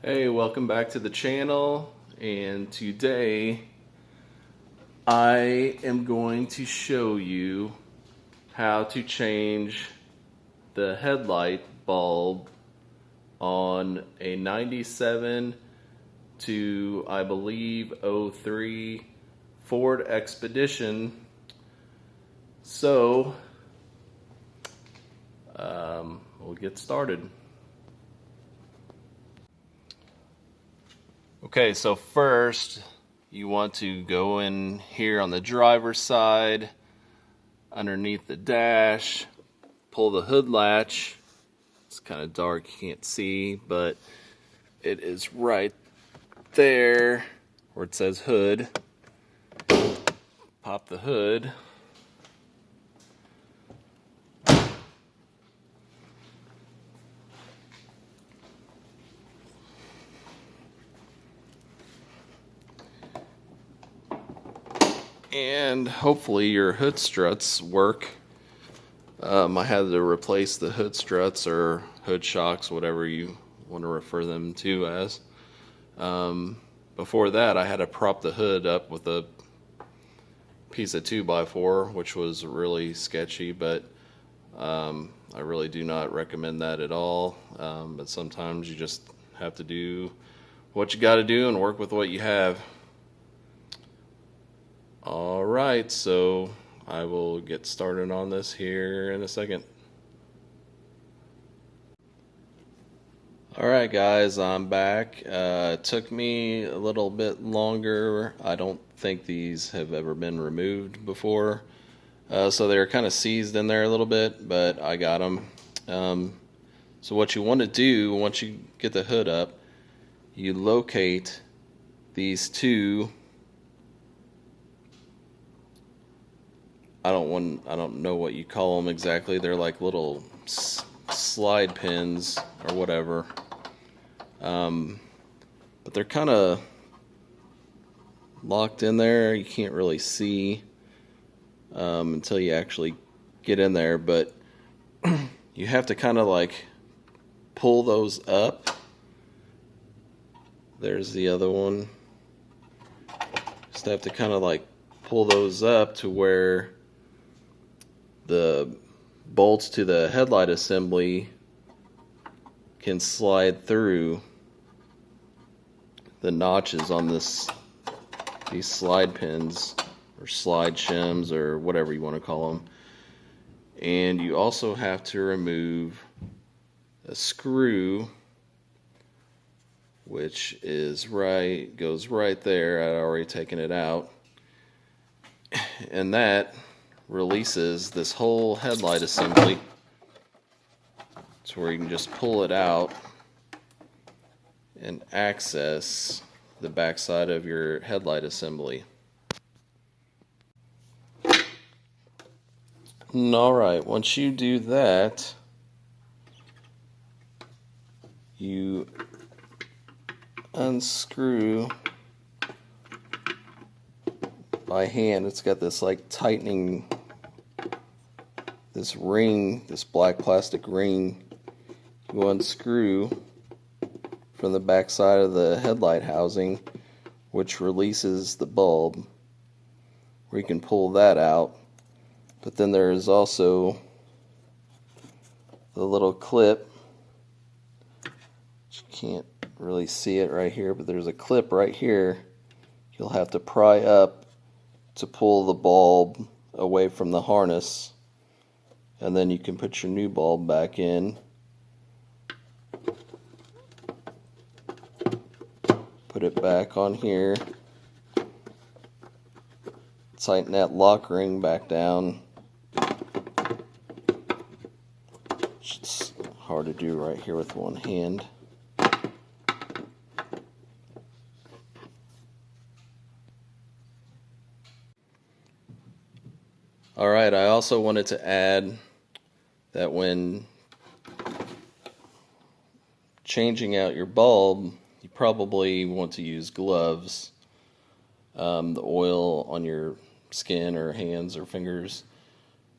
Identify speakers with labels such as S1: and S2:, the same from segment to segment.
S1: Hey, welcome back to the channel, and today I am going to show you how to change the headlight bulb on a 97 to I believe '03 Ford Expedition. So we'll get started. Okay, so first you want to go in here on the driver's side, underneath the dash, pull the hood latch. It's kind of dark, you can't see, but it is right there where it says hood. Pop the hood. And hopefully your hood struts work. I had to replace the hood struts or hood shocks, whatever you want to refer them to as. Before that, I had to prop the hood up with a piece of 2x4, which was really sketchy, but I really do not recommend that at all. But sometimes you just have to do what you got to do and work with what you have. Alright, so I will get started on this here in a second. Alright guys, I'm back. It took me a little bit longer. I don't think these have ever been removed before. So they're kind of seized in there a little bit, but I got them. So what you want to do once you get the hood up, you locate these two. I don't know what you call them exactly. They're like little slide pins or whatever. But they're kind of locked in there. You can't really see until you actually get in there. But you have to kind of like pull those up. There's the other one. Just have to kind of like pull those up to where the bolts to the headlight assembly can slide through the notches on these slide pins or slide shims or whatever you want to call them. And you also have to remove a screw, which goes right there. I'd already taken it out, and that releases this whole headlight assembly to where you can just pull it out and access the backside of your headlight assembly. Alright, once you do that, you unscrew by hand. It's got this like tightening, this ring, this black plastic ring. You unscrew from the back side of the headlight housing, which releases the bulb, where you can pull that out. But then there is also the little clip. You can't really see it right here, but there's a clip right here. You'll have to pry up to pull the bulb away from the harness, and then you can put your new bulb back in. Put it back on here. Tighten that lock ring back down. It's hard to do right here with one hand. Alright, I also wanted to add that when changing out your bulb, you probably want to use gloves. The oil on your skin or hands or fingers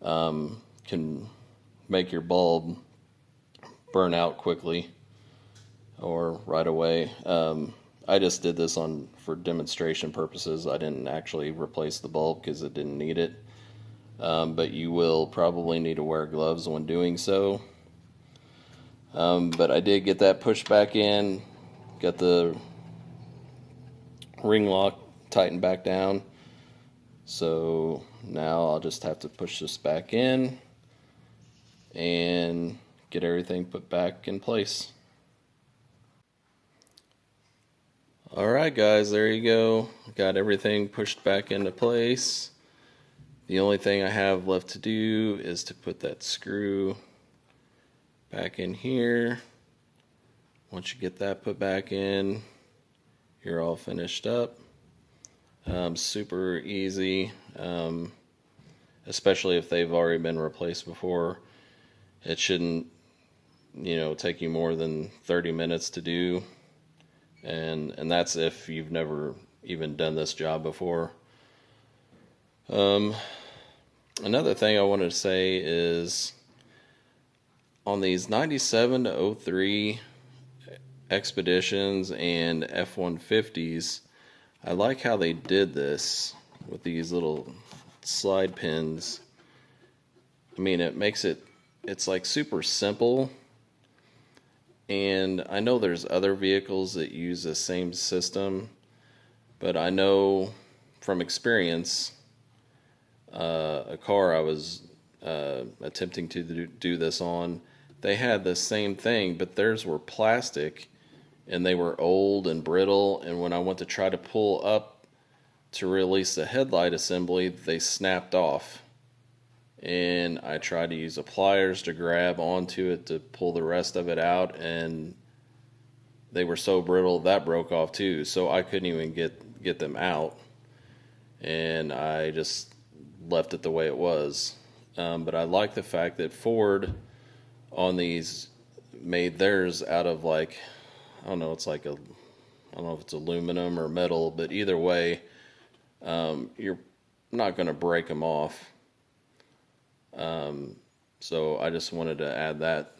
S1: can make your bulb burn out quickly. or right away. I just did this for demonstration purposes. I didn't actually replace the bulb because it didn't need it. But you will probably need to wear gloves when doing so. But I did get that pushed back in, got the ring lock tightened back down. So now I'll just have to push this back in and get everything put back in place. Alright guys, there you go. Got everything pushed back into place. The only thing I have left to do is to put that screw back in here. Once you get that put back in, you're all finished up. Super easy, especially if they've already been replaced before. It shouldn't, take you more than 30 minutes to do. And that's if you've never even done this job before. Another thing I wanted to say is on these 97 to 03 Expeditions and F-150s, I like how they did this with these little slide pins. I mean, it's like super simple. And I know there's other vehicles that use the same system, but I know from experience, a car I was attempting to do this on, they had the same thing, but theirs were plastic, and they were old and brittle, and when I went to try to pull up to release the headlight assembly, they snapped off. And I tried to use the pliers to grab onto it to pull the rest of it out, and they were so brittle that broke off too, so I couldn't even get them out, and I just left it the way it was. But I like the fact that Ford on these made theirs out of I don't know if it's aluminum or metal, but either way, you're not going to break them off. So I just wanted to add that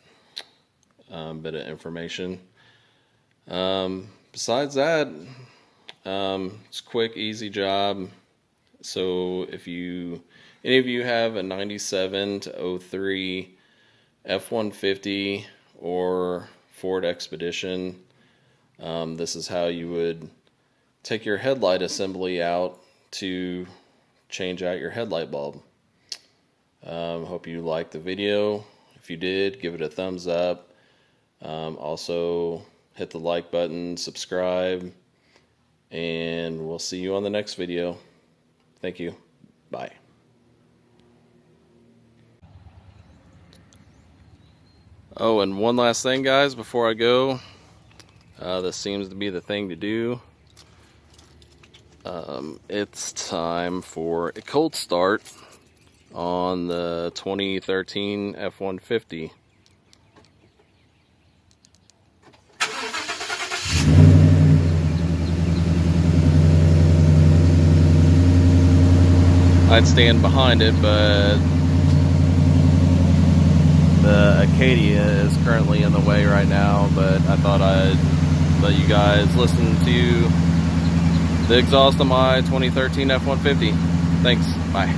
S1: bit of information. Besides that, it's a quick, easy job. So if any of you have a 97 to 03 F-150 or Ford Expedition, this is how you would take your headlight assembly out to change out your headlight bulb. Hope you liked the video. If you did, give it a thumbs up. Also, hit the like button, subscribe, and we'll see you on the next video. Thank you. Bye. Oh, and one last thing, guys, before I go. This seems to be the thing to do. It's time for a cold start on the 2013 F-150. I'd stand behind it, but the Acadia is currently in the way right now, but I thought I'd let you guys listen to the exhaust of my 2013 F-150. Thanks. Bye.